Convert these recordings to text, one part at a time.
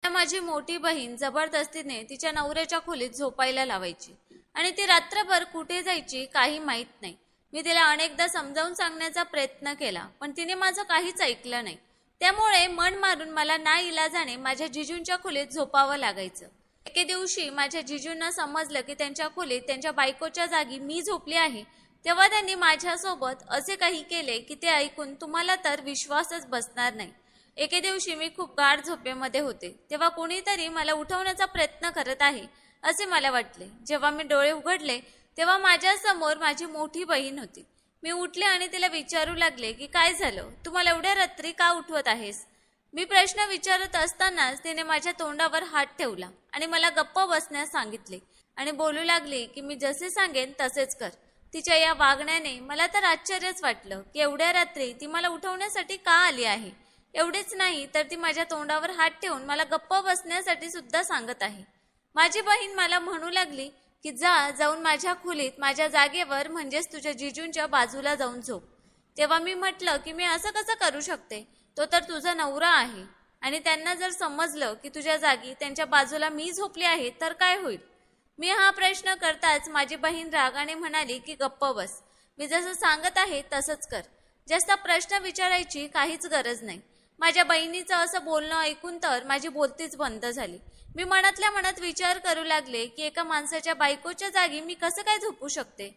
माझी मोठी बहीण जबरदस्तीने तिच्या नवऱ्याच्या खोलीत झोपायला लावायची आणि ती रात्रभर कुठे जायची काही माहित नाही। मी तिला अनेकदा समजावून सांगण्याचा प्रयत्न केला, पण तिने माझं काहीच ऐकलं नाही। त्यामुळे मन मारून मला नाईलाजाने माझ्या जिजूंच्या खोलीत झोपावं लागायचं। एके दिवशी माझ्या जिजूंना समजलं की त्यांच्या खोलीत त्यांच्या बायकोच्या जागी मी झोपली आहे, तेव्हा त्यांनी माझ्यासोबत असे काही केले की ते ऐकून तुम्हाला तर विश्वासच बसणार नाही। एके दिवशी मी खूप गाढ झोपेमध्ये होते, तेव्हा कोणीतरी मला उठवण्याचा प्रयत्न करत आहे असे मला वाटले। जेव्हा मी डोळे उघडले तेव्हा माझ्या समोर माझी मोठी बहीण होती। मी उठले आणि तिला विचारू लागले की काय झालं, तू मला एवढ्या रात्री का उठवत आहेस? मी प्रश्न विचारत असतानाच तिने माझ्या तोंडावर हात ठेवला आणि मला गप्प बसण्यास सांगितले आणि बोलू लागली की मी जसे सांगेन तसेच कर। तिच्या या वागण्याने मला तर आश्चर्यच वाटलं की एवढ्या रात्री ती मला उठवण्यासाठी का आली आहे। एवढेच नाही तर ती माझ्या तोंडावर हात ठेवून मला गप्प बसण्यासाठी सुद्धा सांगत आहे। माझी बहीण मला म्हणू लागली की जाऊन माझ्या खोलीत माझ्या जागेवर म्हणजेच तुझ्या जिजूंच्या बाजूला जाऊन झोप। तेव्हा मी म्हटलं की मी असं कसं करू शकते, तो तर तुझा नवरा आहे आणि त्यांना जर समजलं की तुझ्या जागी त्यांच्या बाजूला मी झोपली आहे तर काय होईल? मी हा प्रश्न करताच माझी बहीण रागाने म्हणाली की गप्प बस, मी जसं सांगत आहे तसंच कर, जास्त प्रश्न विचारायची काहीच गरज नाही। माझ्या बहिणीचं असं बोलणं ऐकून तर माझी बोलतीच बंद झाली। मी मनातल्या मनात विचार करू लागले की एका माणसाच्या बायकोच्या जागी मी कसं काय झोपू शकते,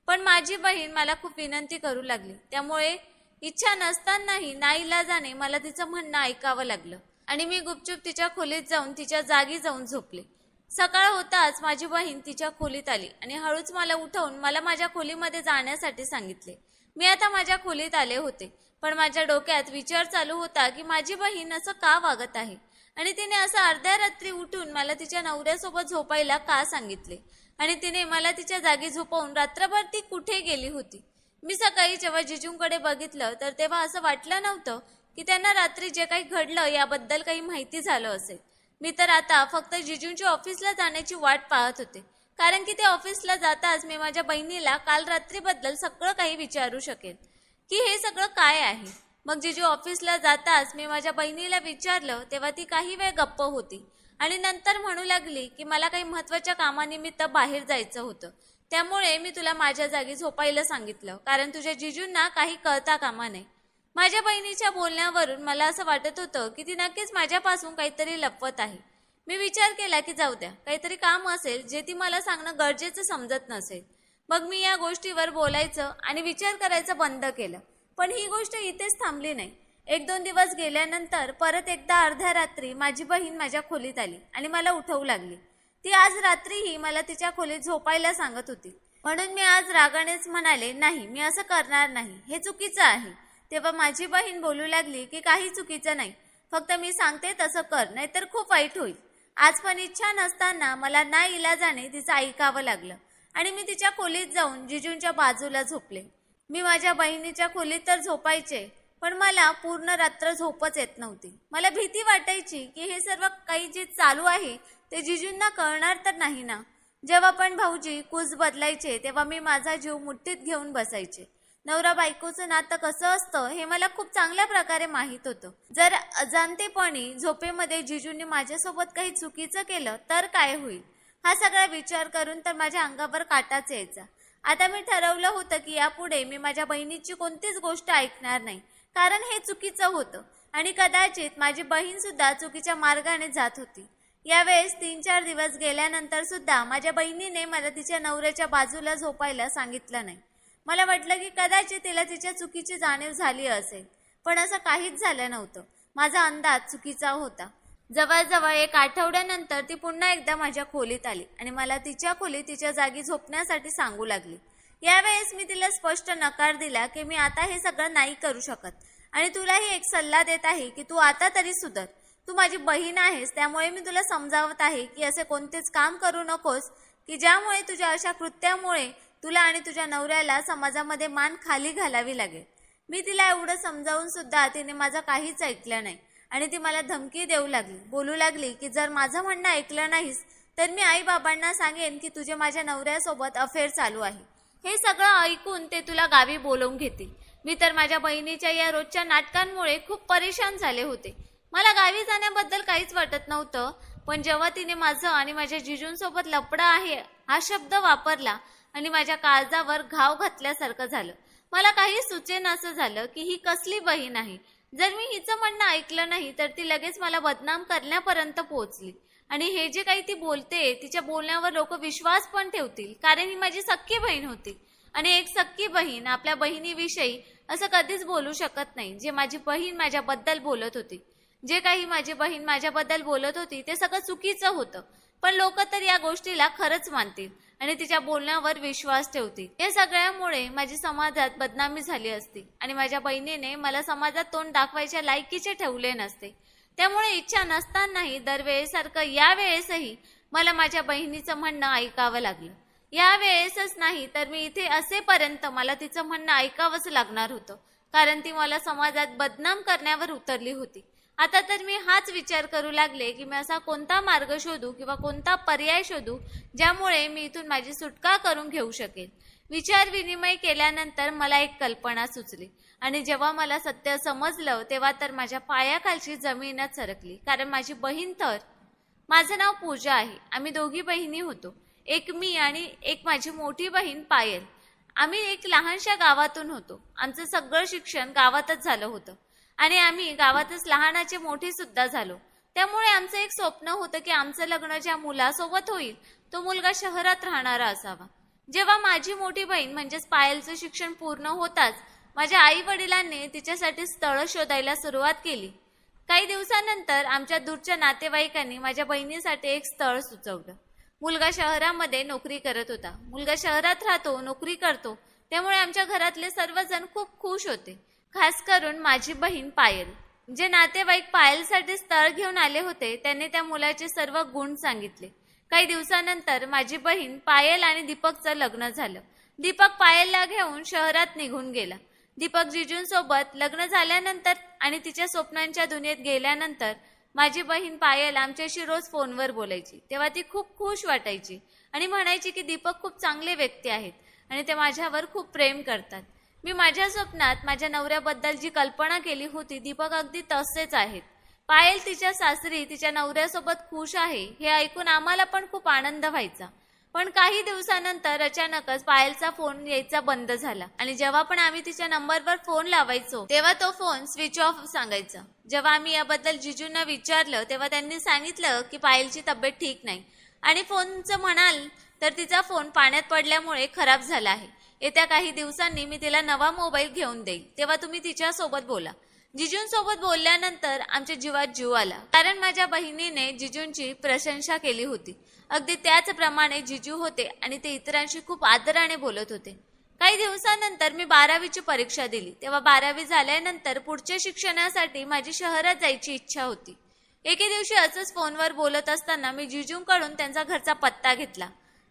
पण माझी बहीण मला खूप विनंती करू लागली, त्यामुळे इच्छा नसतानाही नाईलाजाने मला तिचं म्हणणं ऐकावं लागलं आणि मी गुपचूप तिच्या खोलीत जाऊन तिच्या जागी जाऊन झोपले। सकाळ होताच माझी बहीण तिच्या खोलीत आली आणि हळूच मला उठवून मला माझ्या खोलीमध्ये जाण्यासाठी सांगितले। मी आता माझ्या खोलीत आले होते, पण माझ्या डोक्यात विचार चालू होता की माझी बहीण असं का वागत आहे आणि तिने असं अर्ध्या रात्री उठून मला तिच्या नवऱ्यासोबत झोपायला का सांगितले आणि तिने मला तिच्या जागी झोपवून रात्रभर ती कुठे गेली होती। मी सकाळी जेव्हा जिजूंकडे बघितलं तर तेव्हा असं वाटलं नव्हतं की त्यांना रात्री जे काही घडलं याबद्दल काही माहिती झालं असेल। मी तर आता फक्त जिजूंच्या ऑफिसला जाण्याची वाट पाहत होते, कारण की ते ऑफिसला जाताच मी माझ्या बहिणीला काल रात्रीबद्दल सगळं काही विचारू शकेन की हे सगळं काय आहे। मग जिजू ऑफिसला जाताच मी माझ्या बहिणीला विचारलं तेव्हा ती काही वेळ गप्प होती आणि नंतर म्हणू लागली की मला काही महत्त्वाच्या कामानिमित्त बाहेर जायचं होतं, त्यामुळे मी तुला माझ्या जागी झोपायला सांगितलं, कारण तुझ्या जिजूंना काही कळता कामा नये। माझ्या बहिणीच्या बोलण्यावरून मला असं वाटत होतं की ती नक्कीच माझ्यापासून काहीतरी लपवत आहे। मी विचार केला की जाऊ द्या, काहीतरी काम असेल जे ती मला सांगणं गरजेचं समजत नसेल। मग मी या गोष्टीवर बोलायचं आणि विचार करायचं बंद केलं, पण ही गोष्ट इथेच थांबली नाही। एक दोन दिवस गेल्यानंतर परत एकदा अर्ध्या रात्री माझी बहीण माझ्या खोलीत आली आणि मला उठवू लागली। ती आज रात्रीही मला तिच्या खोलीत झोपायला सांगत होती, म्हणून मी आज रागानेच म्हणाले नाही, मी असं करणार नाही, हे चुकीचं आहे। तेव्हा माझी बहीण बोलू लागली की काही चुकीचं नाही, फक्त मी सांगते तसं कर, नाहीतर खूप वाईट होईल। आज पण इच्छा नसताना मला नाईलाजाने तिचं ऐकावं लागलं आणि मी तिच्या खोलीत जाऊन जिजूंच्या बाजूला झोपले। मी माझ्या बहिणीच्या खोलीत तर झोपायचे, पण मला पूर्ण रात्र झोपच येत नव्हती। मला भीती वाटायची की हे सर्व काही जे चालू आहे ते जिजूंना कळणार तर नाही ना। जेव्हा पण भाऊजी कूस बदलायचे तेव्हा मी माझा जीव मुठीत घेऊन बसायचे। नवरा बायकोचं नातं कसं असतं हे मला खूप चांगल्या प्रकारे माहीत होतं। जर अजाणतेपणी झोपेमध्ये जिजूंनी माझ्यासोबत काही चुकीचं केलं तर काय होईल, हा सगळा विचार करून तर माझ्या अंगावर काटाच यायचा। आता मी ठरवलं होतं की यापुढे मी माझ्या बहिणीची कोणतीच गोष्ट ऐकणार नाही, कारण हे चुकीचं होतं आणि कदाचित माझी बहीण सुद्धा चुकीच्या मार्गाने जात होती। यावेळेस 3-4 दिवस गेल्यानंतर सुद्धा माझ्या बहिणीने मला तिच्या नवऱ्याच्या बाजूला झोपायला सांगितलं नाही। मला वाटलं की कदाचित तिला तिच्या चुकीची जाणीव झाली असेल, पण असं काहीच झालं नव्हतं। माझा अंदाज चुकीचा होता। जवळजवळ 1 आठवड्यानंतर ती पुन्हा एकदा माझ्या खोलीत आली आणि मला तिच्या खोलीत तिच्या जागी झोपण्यासाठी सांगू लागली। यावेळेस मी तिला स्पष्ट नकार दिला की मी आता हे सगळं नाही करू शकत आणि तुलाही एक सल्ला देत आहे की तू आता तरी सुधर। तू माझी बहीण आहेस, त्यामुळे मी तुला समजावत आहे की असे कोणतेच काम करू नकोस की ज्यामुळे तुझ्या अशा कृत्यामुळे तुला आणि तुझ्या नवऱ्याला समाजामध्ये मान खाली घालावी लागेल। मी तिला एवढं समजावून सुद्धा तिने माझं काहीच ऐकलं नाही आणि ती मला धमकी देऊ लागली, बोलू लागली की जर माझं म्हणणं ऐकलं नाहीस तर मी आई बाबांना सांगेन की तुझे माझ्या नवऱ्यासोबत अफेअर चालू आहे। हे सगळं ऐकून ते तुला गावी बोलवून घेतील। मी तर माझ्या बहिणीच्या या रोजच्या नाटकांमुळे खूप परेशान झाले होते। मला गावी जाण्याबद्दल काहीच वाटत नव्हतं, पण जेव्हा तिने माझं आणि माझ्या जिजूंसोबत लफडं आहे हा शब्द वापरला आणि माझ्या काळजावर घाव घातल्यासारखं झालं. मला काही सुचेनासं झालं की ही कसली बहीण आहे. जर मी हिचं म्हणणं ऐकलं नाही तर ती लगेच मला बदनाम करण्यापर्यंत पोहोचली. आणि हे जे काही ती बोलते तिच्या बोलण्यावर लोक विश्वास पण ठेवतील, कारण ही माझी सख्खी बहीण होती. आणि एक सख्खी बहीण आपल्या बहिणीविषयी असं कधीच बोलू शकत नाही जे माझी बहीण माझ्याबद्दल बोलत होती. जे काही माझी बहीण माझ्याबद्दल बोलत होती ते सगळं चुकीचं होतं, पण लोक तर या गोष्टीला खरंच मानतील आणि तिच्या बोलण्यावर विश्वास ठेवतील. या सगळ्यामुळे माझी समाजात बदनामी झाली असती आणि माझ्या बहिणीने मला समाजात तोंड दाखवायच्या लायकीचे ठेवले नसते. त्यामुळे इच्छा नसतानाही दरवेळेसारखं यावेळेसही मला माझ्या बहिणीचं म्हणणं ऐकावं लागलं. यावेळेसच नाही तर मी इथे असेपर्यंत मला तिचं म्हणणं ऐकावंच लागणार होतं, कारण ती मला समाजात बदनाम करण्यावर उतरली होती. आता तर मी हाच विचार करू लागले की मी असा कोणता मार्ग शोधू किंवा कोणता पर्याय शोधू ज्यामुळे मी इथून माझी सुटका करून घेऊ शकेल. विचार विनिमय केल्यानंतर मला एक कल्पना सुचली आणि जेव्हा मला सत्य समजलं तेव्हा तर माझ्या पायाखालची जमीनच सरकली. कारण माझी बहीण तर, माझं नाव पूजा आहे, आम्ही दोघी बहिणी होतो, एक मी आणि एक माझी मोठी बहीण पायल. आम्ही एक लहानशा गावातून होतो. आमचं सगळं शिक्षण गावातच झालं होतं आणि आम्ही गावातच लहानाचे मोठे सुद्धा झालो. त्यामुळे आमचं एक स्वप्न होतं की आमचं लग्न ज्या मुलासोबत होईल तो मुलगा शहरात राहणारा असावा. जेव्हा माझी मोठी बहीण म्हणजेच पायलचं शिक्षण पूर्ण होताच माझ्या आई वडिलांनी तिच्यासाठी स्थळ शोधायला सुरुवात केली. काही दिवसानंतर आमच्या दूरच्या नातेवाईकांनी माझ्या बहिणीसाठी एक स्थळ सुचवलं. मुलगा शहरामध्ये नोकरी करत होता. मुलगा शहरात राहतो, नोकरी करतो, त्यामुळे आमच्या घरातले सर्वजण खूप खुश होते, खास करून माझी बहीण पायल. जे नातेवाईक पायलसाठी स्थळ घेऊन आले होते त्यांनी त्या मुलाचे सर्व गुण सांगितले. काही दिवसानंतर माझी बहीण पायल आणि दीपकचं लग्न झालं. दीपक पायलला घेऊन शहरात निघून गेला. दीपक जिजूंसोबत लग्न झाल्यानंतर आणि तिच्या स्वप्नांच्या दुनियेत गेल्यानंतर माझी बहीण पायल आमच्याशी रोज फोनवर बोलायची. तेव्हा ती खूप खुश वाटायची आणि म्हणायची की दीपक खूप चांगले व्यक्ती आहेत आणि ते माझ्यावर खूप प्रेम करतात. मी माझ्या स्वप्नात माझ्या नवऱ्याबद्दल जी कल्पना केली होती दीपक अगदी तसेच आहेत. पायल तिच्या सासरी तिच्या नवऱ्यासोबत खुश आहे हे ऐकून आम्हाला पण खूप आनंद व्हायचा. पण काही दिवसानंतर अचानकच पायलचा फोन यायचा बंद झाला आणि जेव्हा पण आम्ही तिच्या नंबरवर फोन लावायचो तेव्हा तो फोन स्विच ऑफ सांगायचा. जेव्हा आम्ही याबद्दल जिजूंना विचारलं तेव्हा त्यांनी सांगितलं की पायलची तब्येत ठीक नाही आणि फोनचं म्हणाल तर तिचा फोन पाण्यात पडल्यामुळे खराब झाला आहे. येत्या काही दिवसांनी मी तिला नवा मोबाईल घेऊन देईल, तेव्हा तुम्ही तिच्यासोबत बोला. जिजूंसोबत बोलल्यानंतर आमच्या जीवात जीव आला, कारण माझ्या बहिणीने जिजूंची प्रशंसा केली होती. अगदी त्याचप्रमाणे जिजू होते आणि ते इतरांशी खूप आदराने बोलत होते. काही दिवसानंतर मी 12वीची परीक्षा दिली. तेव्हा 12वी झाल्यानंतर पुढच्या शिक्षणासाठी माझी शहरात जायची इच्छा होती. एके दिवशी असंच फोनवर बोलत असताना मी जिजूंकडून त्यांचा घरचा पत्ता घेतला.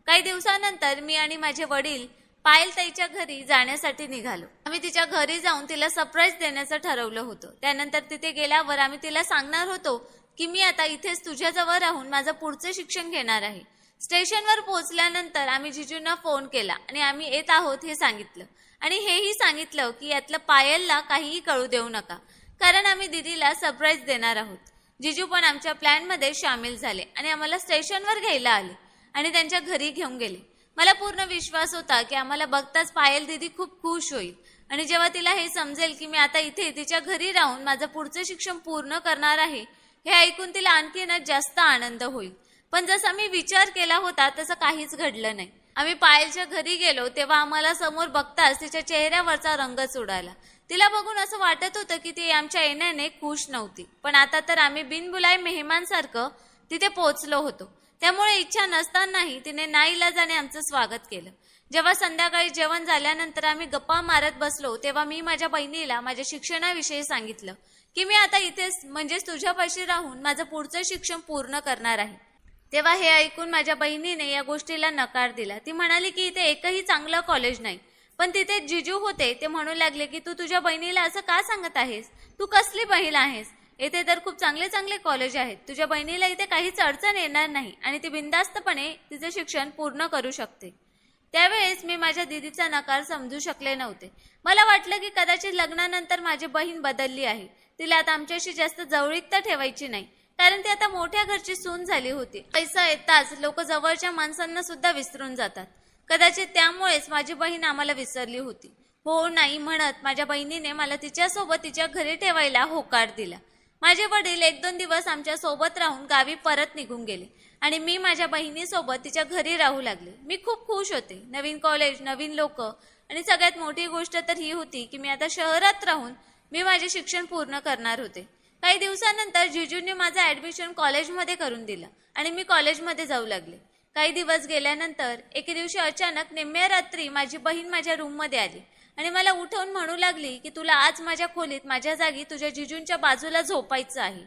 काही दिवसानंतर मी आणि माझे वडील पायल ताईच्या घरी जाण्यासाठी निघालो. आम्ही तिच्या घरी जाऊन तिला सरप्राईज देण्याचं ठरवलं होतं. त्यानंतर तिथे गेल्यावर आम्ही तिला सांगणार होतो की मी आता इथेच तुझ्याजवळ राहून माझं पुढचं शिक्षण घेणार आहे. स्टेशनवर पोहोचल्यानंतर आम्ही जिजूंना फोन केला आणि आम्ही येत आहोत हे सांगितलं आणि हेही सांगितलं की यातलं पायलला काहीही कळू देऊ नका, कारण आम्ही दीदीला सरप्राईज देणार आहोत. जिजू पण आमच्या प्लॅनमध्ये सामील झाले आणि आम्हाला स्टेशनवर घ्यायला आले आणि त्यांच्या घरी घेऊन गेले. मला पूर्ण विश्वास होता की आम्हाला बघताच पायल दीदी खूप खुश होईल आणि जेव्हा तिला हे समजेल की मी आता इथे तिच्या घरी राहून माझं पुढचं शिक्षण पूर्ण करणार आहे हे ऐकून तिला आणखीनच जास्त आनंद होईल. पण जसा मी विचार केला होता तसं काहीच घडलं नाही. आम्ही पायलच्या घरी गेलो तेव्हा आम्हाला समोर बघताच तिच्या चेहऱ्यावरचा रंगच उडाला. तिला बघून असं वाटत होतं की ती आमच्या येण्याने खुश नव्हती. पण आता तर आम्ही बिनबुलाय मेहमानसारखं तिथे पोहोचलो होतो, त्यामुळे इच्छा नसतानाही तिने नाईलाजाने आमचं स्वागत केलं. जेव्हा संध्याकाळी जेवण झाल्यानंतर आम्ही गप्पा मारत बसलो तेव्हा मी माझ्या बहिणीला माझ्या शिक्षणाविषयी सांगितलं की मी आता इथेच म्हणजेच तुझ्यापाशी राहून माझं पुढचं शिक्षण पूर्ण करणार आहे. तेव्हा हे ऐकून माझ्या बहिणीने या गोष्टीला नकार दिला. ती म्हणाली की इथे एकही चांगलं कॉलेज नाही. पण तिथे जिजू होते, ते म्हणू लागले की तू तुझ्या बहिणीला असं का सांगत आहेस, तू कसली बहीण आहेस, येथे तर खूप चांगले चांगले कॉलेज आहेत, तुझ्या बहिणीला इथे काहीच अडचण येणार नाही आणि ती बिनधास्तपणे तिचे शिक्षण पूर्ण करू शकते. त्यावेळेस मी माझ्या दीदीचा नकार समजू शकले नव्हते. मला वाटलं की कदाचित लग्नानंतर माझी बहीण बदलली आहे, तिला आता आमच्याशी जास्त जवळीकता ठेवायची नाही, कारण ती आता मोठ्या घरची सून झाली होती. पैसा येताच लोक जवळच्या माणसांना सुद्धा विसरून जातात. कदाचित त्यामुळेच माझी बहीण आम्हाला विसरली होती. हो नाही म्हणत माझ्या बहिणीने मला तिच्यासोबत तिच्या घरी ठेवायला होकार दिला. माझे वडील 1-2 दिवस आमच्या सोबत राहून गावी परत निघून गेले आणि मी माझ्या बहिणीसोबत तिच्या घरी राहू लागले. मी खूप खुश होते. नवीन कॉलेज, नवीन लोक आणि सगळ्यात मोठी गोष्ट तर ही होती की मी आता शहरात राहून मी माझे शिक्षण पूर्ण करणार होते. काही दिवसानंतर जिजूंनी माझं ऍडमिशन कॉलेजमध्ये करून दिलं आणि मी कॉलेजमध्ये जाऊ लागले. काही दिवस गेल्यानंतर एके दिवशी अचानक निम्म्या रात्री माझी बहीण माझ्या रूममध्ये आली आणि मला उठवून म्हणू लागली की तुला आज माझ्या खोलीत माझ्या जागी तुझ्या जिजूंच्या बाजूला झोपायचं आहे.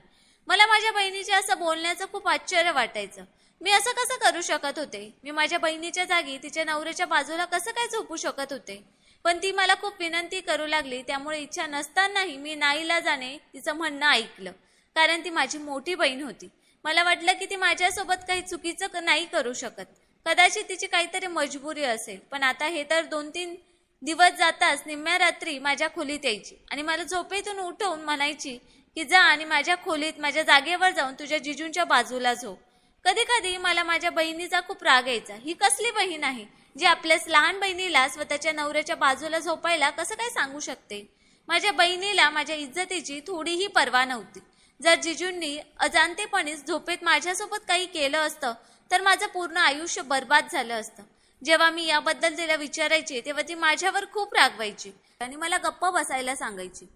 मला माझ्या बहिणीचे असं बोलण्याचं खूप आश्चर्य वाटायचं. मी असं कसं करू शकत होते? मी माझ्या बहिणीच्या जागी तिच्या नवऱ्याच्या बाजूला कसं काय झोपू शकत होते? पण ती मला खूप विनंती करू लागली, त्यामुळे इच्छा नसतानाही मी नाईलाजाने तिचं म्हणणं ऐकलं, कारण ती माझी मोठी बहीण होती. मला वाटलं की ती माझ्यासोबत काही चुकीचं नाही करू शकत. कदाचित तिची काहीतरी मजबुरी असेल. पण आता हे तर 2-3 दिवस जाताच निम्म्या रात्री माझ्या खोलीत यायची आणि मला झोपेतून उठवून म्हणायची की जा आणि माझ्या खोलीत माझ्या जागेवर जाऊन तुझ्या जिजूंच्या बाजूला झोप. कधी कधी मला माझ्या बहिणीचा खूप राग यायचा. ही कसली बहीण आहे जी आपल्याच लहान बहिणीला स्वतःच्या नवऱ्याच्या बाजूला झोपायला कसं काय सांगू शकते? माझ्या बहिणीला माझ्या इज्जतीची थोडीही पर्वा नव्हती. जर जिजूंनी अजाणतेपणीच झोपेत माझ्यासोबत काही केलं असतं तर माझं पूर्ण आयुष्य बर्बाद झालं असतं. जेव्हा मी याबद्दल तिला विचारायचे तेव्हा ती माझ्यावर खूप रागवायची आणि मला गप्प बसायला सांगायची.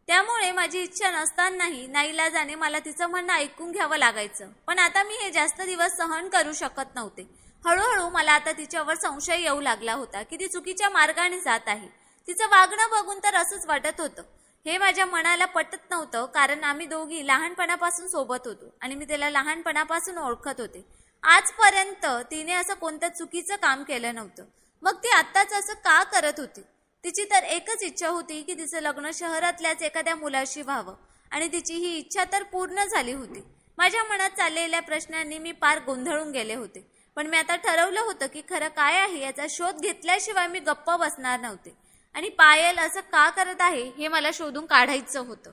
त्यामुळे माझी इच्छा नसतानाही नाईलाजाने मला तिचं म्हणणं ऐकून घ्यावं लागायचं. पण आता मी हे जास्त दिवस सहन करू शकत नव्हते. हळूहळू मला आता तिच्यावर संशय येऊ लागला होता की ती चुकीच्या मार्गाने जात आहे. तिचं वागणं बघून तर असंच वाटत होतं. हे माझ्या मनाला पटत नव्हतं, कारण आम्ही दोघी लहानपणापासून सोबत होतो आणि मी तिला लहानपणापासून ओळखत होते. आजपर्यंत तिने असं कोणतं चुकीचं काम केलं नव्हतं. मग ती आत्ताच असं का करत होती? तिची तर एकच इच्छा होती की तिचं लग्न शहरातल्याच एखाद्या मुलाशी व्हावं आणि तिची ही इच्छा तर पूर्ण झाली होती. माझ्या मनात चाललेल्या प्रश्नांनी मी पार गोंधळून गेले होते. पण मी आता ठरवलं होतं की खरं काय आहे याचा शोध घेतल्याशिवाय मी गप्प बसणार नव्हते आणि पायल असं का करत आहे हे मला शोधून काढायचं होतं.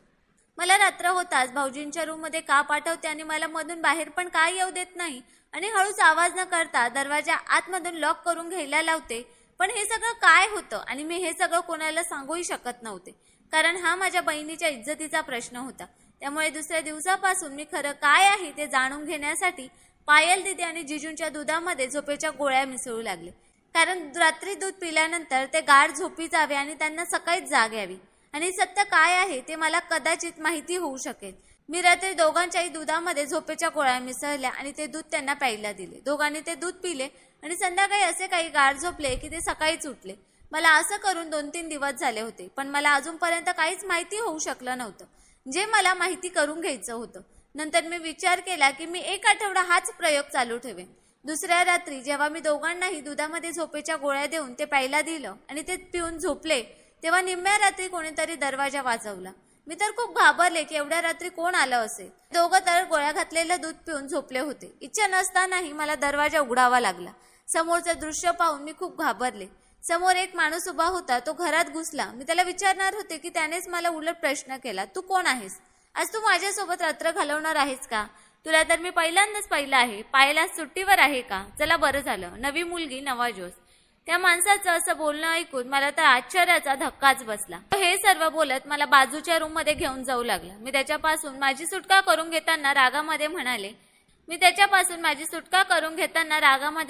मला रात्र होताच भाऊजींच्या रूममध्ये का पाठवते आणि मला मधून बाहेर पण का येऊ देत नाही आणि हळूच आवाज न करता दरवाजा आतमधून लॉक करून घ्यायला लावते. पण हे सगळं काय होतं आणि मी हे सगळं कोणाला सांगूही शकत नव्हते, कारण हा माझ्या बहिणीच्या इज्जतीचा प्रश्न होता. त्यामुळे दुसऱ्या दिवसापासून मी खरं काय आहे ते जाणून घेण्यासाठी पायल दिदी आणि जिजूंच्या दुधामध्ये झोपेच्या गोळ्या मिसळू लागले, कारण रात्री दूध पिल्यानंतर ते गाढ झोपी जावे आणि त्यांना सकाळीच जाग यावी आणि सत्य काय आहे ते मला कदाचित माहिती होऊ शकेल. मी रात्री दोघांच्याही दुधामध्ये झोपेच्या गोळ्या मिसळल्या आणि ते दूध त्यांना प्यायला दिले. दोघांनी ते दूध पिले आणि संध्याकाळी असे काही गाढ झोपले की ते सकाळीच उठले. मला असं करून 2-3 दिवस झाले होते, पण मला अजूनपर्यंत काहीच माहिती होऊ शकलं नव्हतं जे मला माहिती करून घ्यायचं होतं. नंतर मी विचार केला की मी 1 आठवडा हाच प्रयोग चालू ठेवेन. दुसऱ्या रात्री जेव्हा मी दोघांनाही दुधामध्ये झोपेच्या गोळ्या देऊन ते प्यायला दिलं आणि ते पिऊन झोपले, तेव्हा निम्म्या रात्री कोणीतरी दरवाजा वाजवला. मी तर खूप घाबरले की एवढ्या रात्री कोण आलं असेल. दोघं तर गोळ्या घातलेलं दूध पिऊन झोपले होते. इच्छा नसतानाही मला दरवाजा उघडावा लागला. समोरचं दृश्य पाहून मी खूप घाबरले. समोर एक माणूस उभा होता. तो घरात घुसला. मी त्याला विचारणार होते की त्यानेच मला उलट प्रश्न केला, तू कोण आहेस? आज तू माझ्यासोबत रात्र घालवणार आहेस का? तुला तर मी पहिल्यांदाच पाहिलं आहे. पायला सुट्टीवर आहे का? चला बरं झालं, नवी मुलगी नवा जोश. त्या माणसाचं असं बोलणं ऐकून मला तर आश्चर्याचा धक्काच बसला. हे सर्व बोलत मला बाजूच्या रूम मध्ये घेऊन जाऊ लागला. मी त्याच्यापासून माझी सुटका करून घेताना रागामध्ये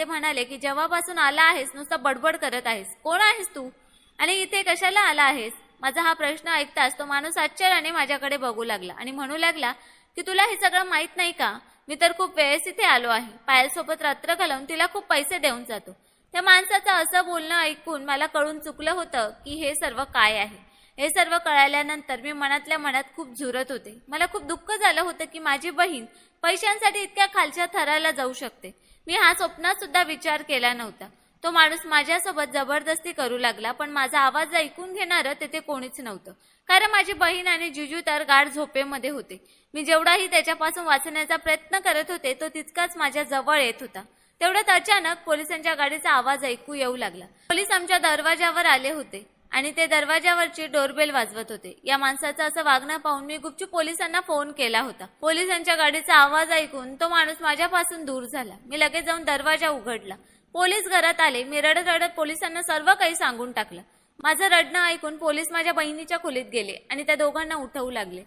म्हणाले की जेव्हापासून आला आहेस नुसता बडबड करत आहेस. कोण आहेस तू आणि इथे कशाला आला आहेस? माझा हा प्रश्न ऐकताच तो माणूस आश्चर्याने माझ्याकडे बघू लागला आणि म्हणू लागला की तुला हे सगळं माहित नाही का? मी तर खूप वेळेस इथे आलो आहे. पायलसोबत रात्र घालवून तिला खूप पैसे देऊन जातो. त्या माणसाचं असं बोलणं ऐकून मला कळून चुकलं होतं की हे सर्व काय आहे. हे सर्व कळाल्यानंतर मी मनातल्या मनात खूप झुरत होते. मला खूप दुःख झालं होतं की माझी बहीण पैशांसाठी इतक्या खालच्या थराला जाऊ शकते. मी हा स्वप्नात सुद्धा विचार केला नव्हता. तो माणूस माझ्यासोबत जबरदस्ती करू लागला, पण माझा आवाज ऐकून घेणारं तेथे कोणीच नव्हतं, कारण माझी बहीण आणि जिजू तर गाढ झोपेमध्ये होते. मी जेवढाही त्याच्यापासून वाचण्याचा प्रयत्न करत होते तो तितकाच माझ्या जवळ येत होता. तेवढ्यात अचानक पोलिसांच्या गाडीचा आवाज ऐकू येऊ लागला. पोलीस आमच्या दरवाजावर आले होते. आणि ते दरवाजावरची डोरबेल वाजवत होते. या माणसाचं असं वागणं पाहून मी गुपचूप पोलिसांना फोन केला होता. पोलिसांच्या गाडीचा आवाज ऐकून तो माणूस माझ्यापासून दूर झाला. मी लगेच जाऊन दरवाजा उघडला. पोलीस घरात आले. मी रडत रडत पोलिसांना सर्व काही सांगून टाकलं. माझं रडणं ऐकून पोलीस माझ्या बहिणीच्या खोलीत गेले आणि त्या दोघांना उठवू लागले.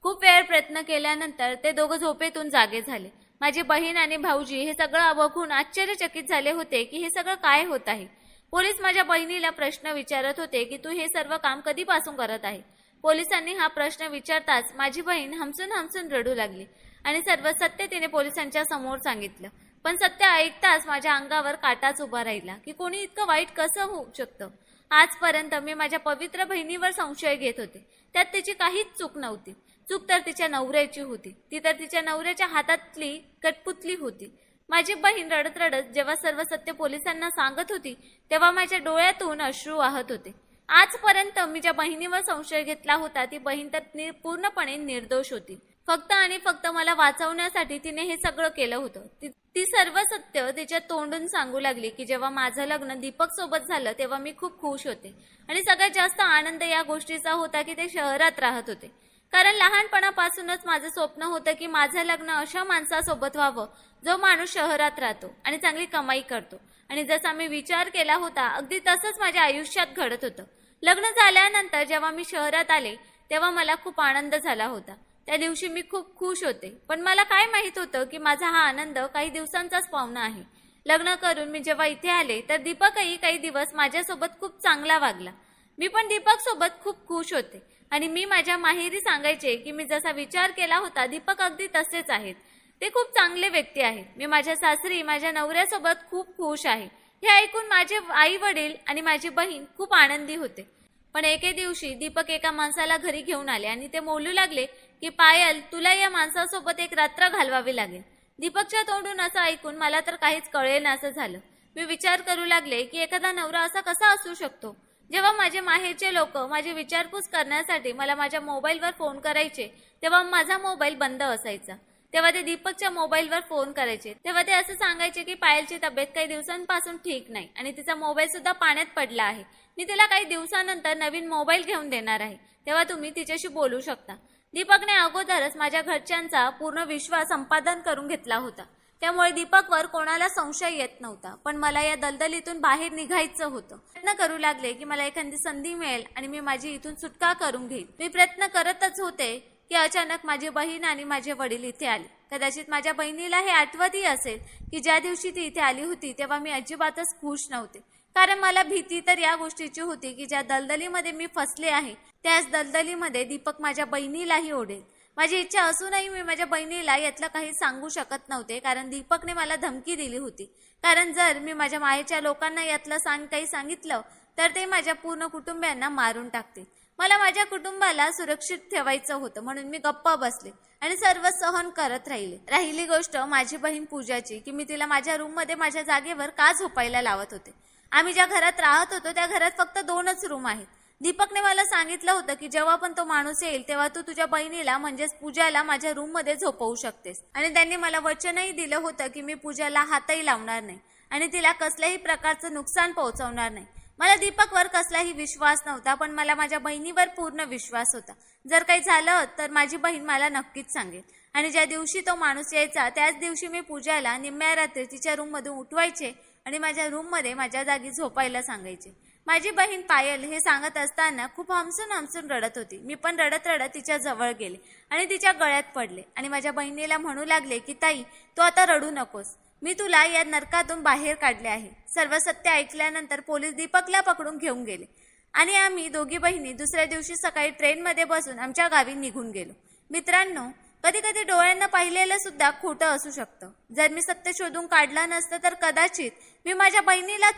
खूप वेळ प्रयत्न केल्यानंतर ते दोघं झोपेतून जागे झाले. माझी बहीण आणि भाऊजी हे सगळं बघून आश्चर्यचकित झाले होते की हे सगळं काय होत आहे. पोलीस माझ्या बहिणीला प्रश्न विचारत होते की तू हे सर्व काम कधीपासून करत आहे. पोलिसांनी हा प्रश्न विचारताच माझी बहीण हमसून हमसून रडू लागली आणि सर्व सत्य तिने पोलिसांच्या समोर सांगितलं. पण सत्य ऐकताच माझ्या अंगावर काटाच उभा राहिला की कोणी इतकं वाईट कसं होऊ शकतं. आजपर्यंत मी माझ्या पवित्र बहिणीवर संशय घेत होते. त्यात तिची काहीच चूक नव्हती. चूक तर तिच्या नवऱ्याची होती. ती तर तिच्या नवऱ्याच्या हातातली कठपुतली होती. माझी बहीण रडत रडत जेव्हा सर्व सत्य पोलिसांना सांगत होती तेव्हा माझ्या डोळ्यातून अश्रू वाहत होते. आजपर्यंत मी ज्या बहिणीवर संशय घेतला होता ती बहीण तर पूर्णपणे निर्दोष होती. फक्त आणि फक्त मला वाचवण्यासाठी तिने हे सगळं केलं होतं. ती सर्व सत्य तिच्या तोंडून सांगू लागली की जेव्हा माझं लग्न दीपक सोबत झालं तेव्हा मी खूप खुश होते आणि सगळ्यात जास्त आनंद या गोष्टीचा होता की ते शहरात राहत होते. कारण लहानपणापासूनच माझं स्वप्न होतं की माझं लग्न अशा माणसासोबत व्हावं जो माणूस शहरात राहतो आणि चांगली कमाई करतो. आणि जसा मी विचार केला होता अगदी तसंच माझ्या आयुष्यात घडत होतं. लग्न झाल्यानंतर जेव्हा मी शहरात आले तेव्हा मला खूप आनंद झाला होता. त्या दिवशी मी खूप खुश होते. पण मला काय माहित होतं की माझा हा आनंद काही दिवसांचाच पाहुणा आहे. लग्न करून मी जेव्हा इथे आले तर दीपकही काही दिवस माझ्यासोबत खूप चांगला वागला. मी पण दीपक सोबत खूप खुश होते आणि मी माझ्या माहेरी सांगायचे की मी जसा विचार केला होता दीपक अगदी तसेच आहेत. ते खूप चांगले व्यक्ती आहेत. मी माझ्या सासरी माझ्या नवऱ्यासोबत खूप खुश आहे. हे ऐकून माझे आई वडील आणि माझी बहीण खूप आनंदी होते. पण एके दिवशी दीपक एका माणसाला घरी घेऊन आले आणि ते बोलू लागले की पायल तुला या माणसासोबत एक रात्र घालवावी लागेल. दीपकच्या तोंडून असं ऐकून मला तर काहीच कळेनासं झालं. मी विचार करू लागले की एखादा नवरा असा कसा असू शकतो. जेव्हा माझे माहेरचे लोक माझी विचारपूस करण्यासाठी मला माझ्या मोबाईलवर फोन करायचे तेव्हा माझा मोबाईल बंद असायचा. तेव्हा ते दीपकच्या मोबाईलवर फोन करायचे तेव्हा ते असं सांगायचे की पायलची तब्येत काही दिवसांपासून ठीक नाही आणि तिचा मोबाईल सुद्धा पाण्यात पडला आहे. मी तिला काही दिवसानंतर नवीन मोबाईल घेऊन देणार आहे तेव्हा तुम्ही तिच्याशी बोलू शकता. दीपकने अगोदरच माझ्या घरच्यांचा पूर्ण विश्वास संपादन करून घेतला होता. त्यामुळे दीपकवर कोणाला संशय येत नव्हता. पण मला या दलदलीतून बाहेर निघायचं होतं. प्रयत्न करू लागले की मला एखादी संधी मिळेल आणि मी माझी इथून सुटका करून घेईन. मी प्रयत्न करतच होते की अचानक माझी बहीण आणि माझे वडील इथे आले. कदाचित माझ्या बहिणीला हे आठवतही असेल की ज्या दिवशी ती इथे आली होती तेव्हा मी अजिबातच खुश नव्हते. कारण मला भीती तर या गोष्टीची होती की ज्या दलदलीमध्ये मी फसले आहे त्याच दलदलीमध्ये दीपक माझ्या बहिणीलाही ओढेल. माझी इच्छा असूनही मी माझ्या बहिणीला यातलं काही सांगू शकत नव्हते कारण दीपकने मला धमकी दिली होती. कारण जर मी माझ्या माहेरच्या लोकांना यातलं काही सांगितलं तर ते माझ्या पूर्ण कुटुंबियांना मारून टाकतील. मला माझ्या कुटुंबाला सुरक्षित ठेवायचं होतं म्हणून मी गप्प बसले आणि सर्व सहन करत राहिले. राहिली गोष्ट माझी बहीण पूजाची की मी तिला माझ्या रूममध्ये माझ्या जागेवर का झोपायला लावत होते. आम्ही ज्या घरात राहत होतो त्या घरात फक्त 2च रूम आहेत. दीपकने मला सांगितलं होतं की जेव्हा पण तो माणूस येईल तेव्हा तू तुझ्या बहिणीला म्हणजेच पूजाला माझ्या रूममध्ये झोपवू शकतेस. आणि त्यांनी मला वचनही दिलं होतं की मी पूजाला हातही लावणार नाही आणि तिला कसल्याही प्रकारचं नुकसान पोहोचवणार नाही. मला दीपकवर कसलाही विश्वास नव्हता पण मला माझ्या बहिणीवर पूर्ण विश्वास होता. जर काही झालं तर माझी बहीण मला नक्कीच सांगेल. आणि ज्या दिवशी तो माणूस यायचा त्याच दिवशी मी पूजाला निम्म्या रात्री तिच्या रूममधून उठवायचे आणि माझ्या रूममध्ये माझ्या जागी झोपायला सांगायचे. माझी बहीण पायल हे सांगत असताना खूप हमसून हमसून रडत होती. मी पण रडत रडत तिच्या जवळ गेले आणि तिच्या गळ्यात पडले आणि माझ्या बहिणीला म्हणू लागले की ताई तू आता रडू नकोस. मी तुला या नरकातून बाहेर काढले आहे. सर्व सत्य ऐकल्यानंतर पोलीस दीपकला पकडून घेऊन गेले आणि आम्ही दोघी बहिणी दुसऱ्या दिवशी सकाळी ट्रेनमध्ये बसून आमच्या गावी निघून गेलो. मित्रांनो, कधी कधी डोळ्यांना पाहिलेलं सुद्धा खोटं असू शकतं. जर मी सत्य शोधून काढलं नसतं तर कदाचित मी माझ्या बहिणीला